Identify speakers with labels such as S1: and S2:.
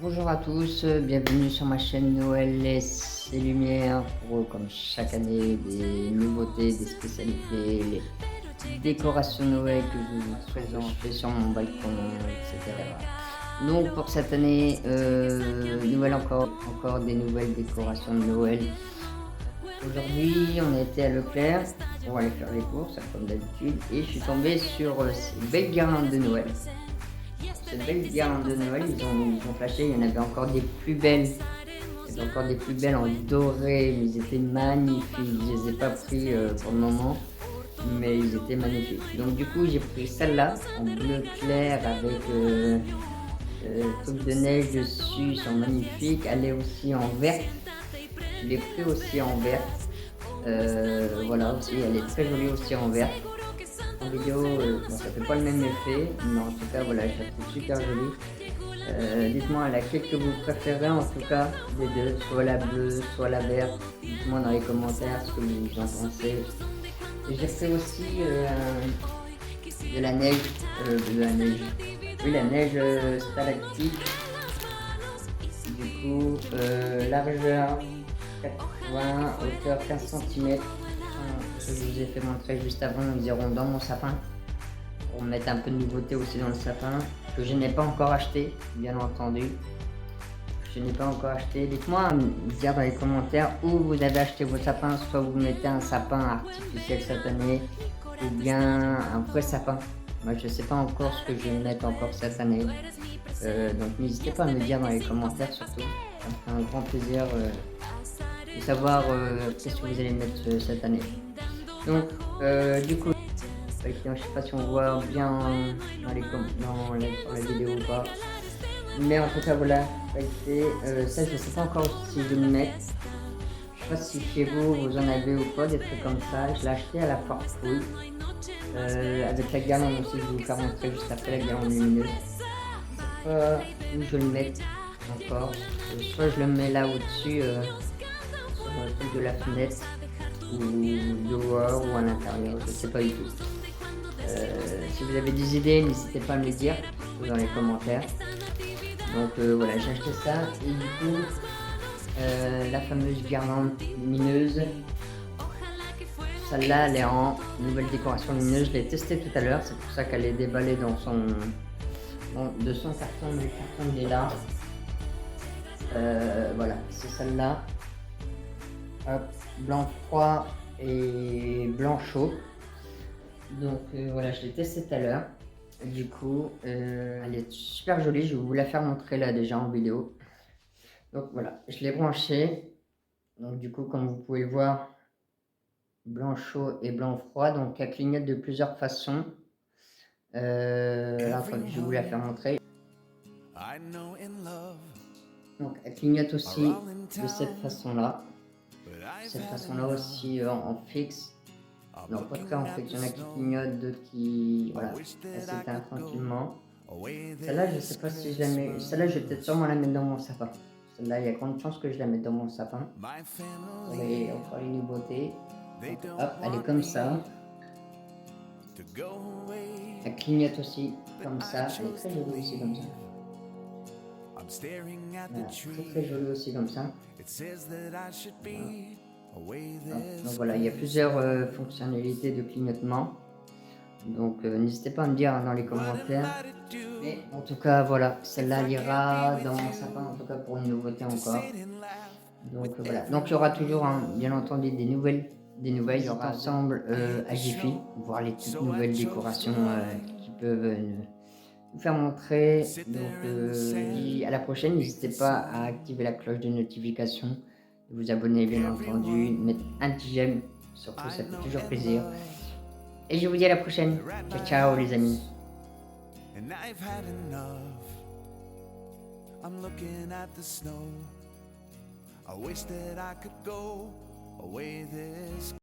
S1: Bonjour à tous, bienvenue sur ma chaîne Noël et ses lumières pour, comme chaque année, des nouveautés, des spécialités, les décorations Noël que je vous présente, je fais sur mon balcon, etc. Donc pour cette année, encore des nouvelles décorations de Noël. Aujourd'hui, on a été à Leclerc pour aller faire les courses, comme d'habitude, et je suis tombé sur ces belles guirlandes de Noël. Cette belle guirlande de Noël, ils ont flashé, il y en avait encore des plus belles. Il y avait encore des plus belles en doré, mais ils étaient magnifiques. Je les ai pas pris pour le moment, mais ils étaient magnifiques. Donc du coup, j'ai pris celle-là en bleu clair avec truc de neige dessus, ils sont magnifiques. Elle est aussi en vert. Je l'ai pris aussi en vert. Voilà aussi, elle est très jolie aussi en vert. En vidéo, bon, ça fait pas le même effet, mais en tout cas, voilà, je la trouve super jolie. Dites-moi laquelle que vous préférez, en tout cas, des deux, soit la bleue, soit la verte. Dites-moi dans les commentaires ce que vous en pensez. Et j'ai fait aussi de la neige, oui, la neige stalactite. Du coup, largeur 80, hauteur 15 cm. Ce que je vous ai fait montrer juste avant, ils iront dans mon sapin. Pour mettre un peu de nouveauté aussi dans le sapin, que je n'ai pas encore acheté, bien entendu. Je n'ai pas encore acheté. Dites-moi dire dans les commentaires où vous avez acheté vos sapins, soit vous mettez un sapin artificiel cette année, ou bien un vrai sapin. Moi je ne sais pas encore ce que je vais mettre encore cette année. Donc n'hésitez pas à me dire dans les commentaires surtout. Ça me fait un grand plaisir de savoir qu'est-ce que vous allez mettre cette année. Donc du coup, je ne sais pas si on voit bien sur la vidéo ou pas. Mais en tout cas, voilà. Ça, je ne sais pas encore si je vais le mettre. Je sais pas si chez vous, vous en avez ou pas, des trucs comme ça. Je l'ai acheté à la Foire Fouille. Avec la guirlande aussi, je vais vous faire montrer juste après la guirlande lumineuse. Je sais pas où je le mets encore. Soit je le mets là au-dessus, sur le truc de la fenêtre, ou dehors, ou à l'intérieur. Je sais pas du tout. Si vous avez des idées, n'hésitez pas à me les dire dans les commentaires. Donc voilà, j'ai acheté ça et du coup la fameuse guirlande lumineuse, celle-là elle est en nouvelle décoration lumineuse, je l'ai testée tout à l'heure, c'est pour ça qu'elle est déballée de son carton, le carton il est là. Voilà, c'est celle-là. Hop, blanc froid et blanc chaud. Donc voilà, je l'ai testé tout à l'heure. Du coup, elle est super jolie, je vais vous la faire montrer là déjà en vidéo. Donc voilà, je l'ai branché. Donc du coup, comme vous pouvez le voir, blanc chaud et blanc froid. Donc elle clignote de plusieurs façons. Attendez, je vais vous la faire montrer. Donc elle clignote aussi de cette façon-là. Cette façon-là aussi en fixe. Non, pas très en fixe. Il y en a qui clignotent, d'autres qui... Voilà, elle s'éteint tranquillement. Celle-là, je sais pas si je la mets... Celle-là, je vais peut-être sûrement la mettre dans mon sapin. Celle-là, il y a grande chance que je la mette dans mon sapin. Vous voyez, encore les nouveautés. Donc, hop, elle est comme ça. Elle clignote aussi comme ça. Elle est très jolie aussi comme ça. Voilà, très jolie aussi comme ça. Voilà. Donc voilà, il y a plusieurs fonctionnalités de clignotement. Donc n'hésitez pas à me dire dans les commentaires. Mais en tout cas, voilà, celle-là ira dans mon sapin, en tout cas pour une nouveauté encore. Donc voilà, donc il y aura toujours, bien entendu, des nouvelles. Il y aura ensemble à Jiffy, voir les toutes nouvelles décorations qui peuvent nous faire montrer. Donc je dis à la prochaine, n'hésitez pas à activer la cloche de notification, de vous abonner bien entendu, mettre un petit j'aime, surtout ça fait toujours plaisir. Et je vous dis à la prochaine. Ciao ciao les amis. And I've had enough. I'm looking at the snow. I wish that I could go away this